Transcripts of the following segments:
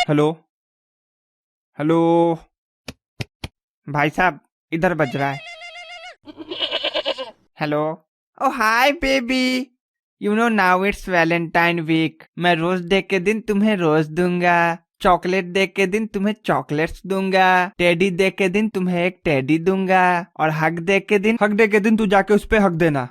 Hello hello. भाई साहब इधर बज रहा है। Hello. Oh hi baby, you know now it's Valentine week. मैं रोज डे के दिन तुम्हें रोज दूंगा, चॉकलेट डे के दिन तुम्हें चॉकलेट्स दूंगा, टेडी डे के दिन तुम्हें एक टेडी दूंगा, और हक डे के दिन तू जाके उस पे हक देना।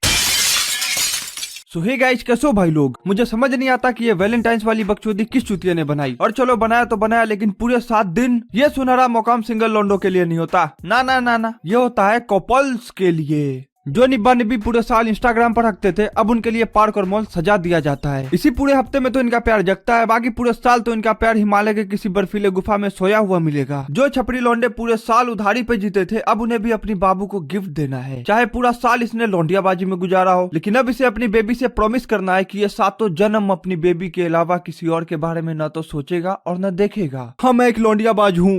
सो हे गाइस, कैसे हो भाई लोग? मुझे समझ नहीं आता कि ये वैलेंटाइंस वाली बकचोदी किस चूतिया ने बनाई। और चलो बनाया तो बनाया, लेकिन पूरे 7 दिन ये सुनहरा मुकाम सिंगल लॉन्डो के लिए नहीं होता। ना ना ना ना, ये होता है कपल्स के लिए। जो निब्बा निब्बी पूरे साल इंस्टाग्राम पर रखते थे, अब उनके लिए पार्क और मॉल सजा दिया जाता है। इसी पूरे हफ्ते में तो इनका प्यार जगता है, बाकी पूरे साल तो इनका प्यार हिमालय के किसी बर्फीले गुफा में सोया हुआ मिलेगा। जो छपरी लौंडे पूरे साल उधारी पे जीते थे, अब उन्हें भी अपनी बाबू को गिफ्ट देना है। चाहे पूरा साल इसने लौंडियाबाजी में गुजारा हो, लेकिन अब इसे अपनी बेबी से प्रॉमिस करना है कि ये 7 जन्म अपनी बेबी के अलावा किसी और के बारे में न तो सोचेगा और न देखेगा। हाँ, मैं एक लौंडियाबाज हूँ,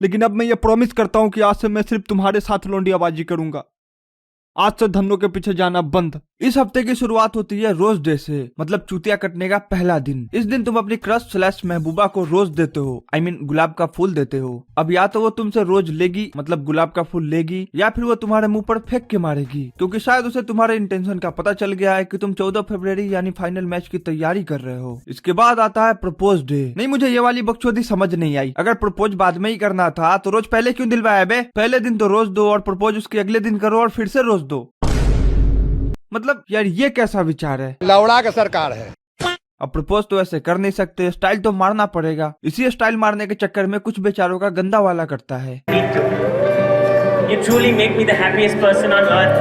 लेकिन अब मैं ये प्रॉमिस करता हूँ कि आज से मैं सिर्फ तुम्हारे साथ लौंडियाबाजी करूंगा। आज से धन्नों के पीछे जाना बंद। इस हफ्ते की शुरुआत होती है रोज डे से, मतलब चूतिया कटने का पहला दिन। इस दिन तुम अपनी क्रश / महबूबा को रोज देते हो, I mean गुलाब का फूल देते हो। अब या तो वो तुमसे रोज लेगी, मतलब गुलाब का फूल लेगी, या फिर वो तुम्हारे मुंह पर फेंक के मारेगी, क्योंकि शायद उसे तुम्हारे इंटेंशन का पता चल गया है कि तुम 14 फरवरी यानी फाइनल मैच की तैयारी कर रहे हो। इसके बाद आता है प्रपोज डे। नहीं, मुझे ये वाली बकचोदी समझ नहीं आई। अगर प्रपोज बाद में ही करना था तो रोज पहले क्यों दिलवाया बे? पहले दिन तो रोज दो और प्रपोज उसके अगले दिन करो और फिर से रोज दो। मतलब यार, ये कैसा विचार है? लौड़ा का सरकार है। अब प्रपोज तो ऐसे कर नहीं सकते, स्टाइल तो मारना पड़ेगा। इसी स्टाइल मारने के चक्कर में कुछ बेचारों का गंदा वाला करता है। You truly make me the happiest person on earth.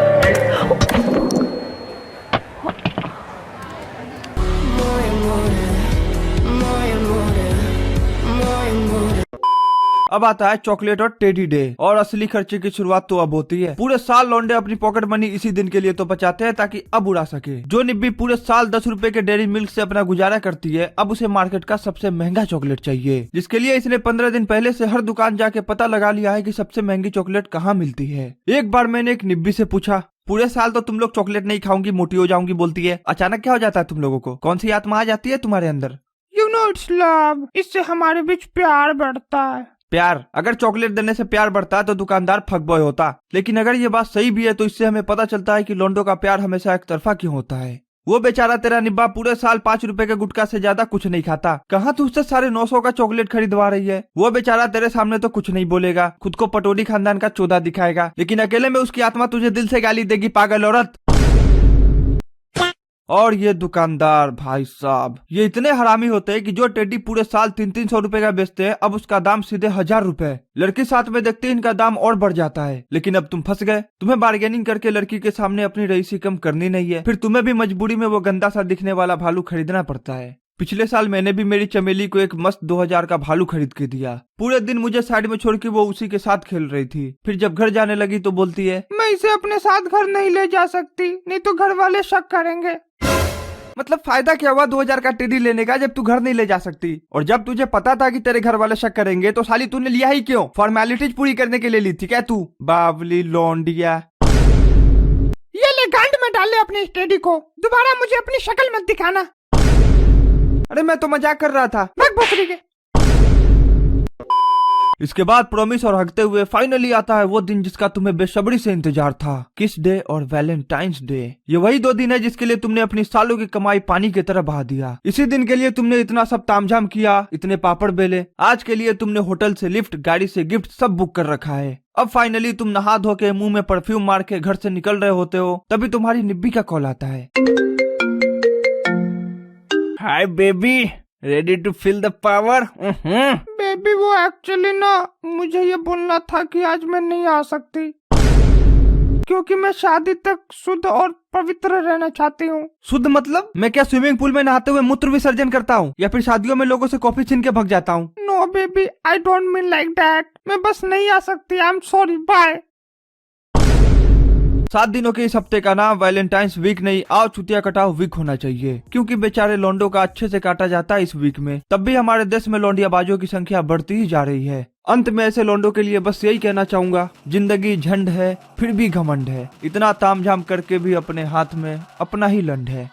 अब आता है चॉकलेट और टेडी डे, और असली खर्चे की शुरुआत तो अब होती है। पूरे साल लौंडे अपनी पॉकेट मनी इसी दिन के लिए तो बचाते हैं ताकि अब उड़ा सके। जो निब्बी पूरे साल 10 रुपए के डेयरी मिल्क से अपना गुजारा करती है, अब उसे मार्केट का सबसे महंगा चॉकलेट चाहिए, जिसके लिए इसने 15 दिन पहले से हर दुकान जाके पता लगा लिया है कि सबसे महंगी चॉकलेट कहाँ मिलती है। एक बार मैंने एक निब्बी से पूछा, पूरे साल तो तुम लोग चॉकलेट नहीं खाऊंगी, मोटी हो जाऊंगी बोलती है, अचानक क्या हो जाता है तुम लोगों को? कौन सी आत्मा आ जाती है तुम्हारे अंदर? You know it's love. इससे हमारे बीच प्यार बढ़ता है। प्यार? अगर चॉकलेट देने से प्यार बढ़ता तो दुकानदार फक बॉय होता। लेकिन अगर ये बात सही भी है तो इससे हमें पता चलता है कि लौंडों का प्यार हमेशा एक तरफा क्यों होता है। वो बेचारा तेरा निब्बा पूरे साल 5 रुपए के गुटखा से ज्यादा कुछ नहीं खाता, कहाँ तू उससे 950 का चॉकलेट खरीदवा रही है? वो बेचारा तेरे सामने तो कुछ नहीं बोलेगा, खुद को पटोरी खानदान का चोदा दिखाएगा, लेकिन अकेले में उसकी आत्मा तुझे दिल से गाली देगी, पागल औरत। और ये दुकानदार भाई साहब, ये इतने हरामी होते हैं कि जो टेडी पूरे साल 300-300 रुपए का बेचते हैं, अब उसका दाम सीधे 1000 रुपए। लड़की साथ में देखते ही इनका दाम और बढ़ जाता है। लेकिन अब तुम फंस गए। तुम्हें बार्गेनिंग करके लड़की के सामने अपनी रईसी कम करनी नहीं है, फिर तुम्हें भी मजबूरी में वो गंदा सा दिखने वाला भालू खरीदना पड़ता है। पिछले साल मैंने भी मेरी चमेली को एक मस्त 2000 का भालू खरीद के दिया। पूरे दिन मुझे साइड में छोड़ के वो उसी के साथ खेल रही थी। फिर जब घर जाने लगी तो बोलती है, मैं इसे अपने साथ घर नहीं ले जा सकती, नहीं तो घर वाले शक करेंगे। मतलब फायदा क्या हुआ 2000 का टेडी लेने का जब तू घर नहीं ले जा सकती? और जब तुझे पता था कि तेरे घर वाले शक करेंगे तो साली तूने लिया ही क्यों? फॉर्मेलिटीज पूरी करने के लिए ली थी क्या तू? बावली लौंडिया। ये ले गांड में डाल ले अपने टेडी को, दोबारा मुझे अपनी शक्ल मत दिखाना। अरे मैं तो मजाक कर रहा था। भाग भोसड़ी के। इसके बाद प्रॉमिस और हगते हुए फाइनली आता है वो दिन जिसका तुम्हें बेसब्री से इंतजार था, किस डे और वैलेंटाइंस डे। ये वही 2 दिन है जिसके लिए तुमने अपनी सालों की कमाई पानी की तरह बहा दिया। इसी दिन के लिए तुमने इतना सब तामझाम किया, इतने पापड़ बेले। आज के लिए तुमने होटल से लिफ्ट, गाड़ी से गिफ्ट सब बुक कर रखा है। अब फाइनली तुम नहा धो के मुंह में परफ्यूम मार के घर से निकल रहे होते हो, तभी तुम्हारी निब्बी का कॉल आता है। Hi baby, ready to feel the power? Baby वो एक्चुअली ना, मुझे ये बोलना था कि आज मैं नहीं आ सकती, क्योंकि मैं शादी तक शुद्ध और पवित्र रहना चाहती हूँ। शुद्ध मतलब? मैं क्या स्विमिंग पूल में नहाते हुए मूत्र विसर्जन करता हूँ, या फिर शादियों में लोगों से कॉफी छीन के भग जाता हूँ? No baby, I don't mean like that. मैं बस नहीं आ सकती, आई एम सॉरी, बाय। 7 दिनों के इस हफ्ते का नाम वैलेंटाइंस वीक नहीं, आओ चुतिया कटाओ वीक होना चाहिए, क्योंकि बेचारे लौंडों का अच्छे से काटा जाता है इस वीक में। तब भी हमारे देश में लौंडियाबाजों की संख्या बढ़ती ही जा रही है। अंत में ऐसे लौंडों के लिए बस यही कहना चाहूंगा, जिंदगी झंड है फिर भी घमंड है, इतना तामझाम करके भी अपने हाथ में अपना ही लंड है।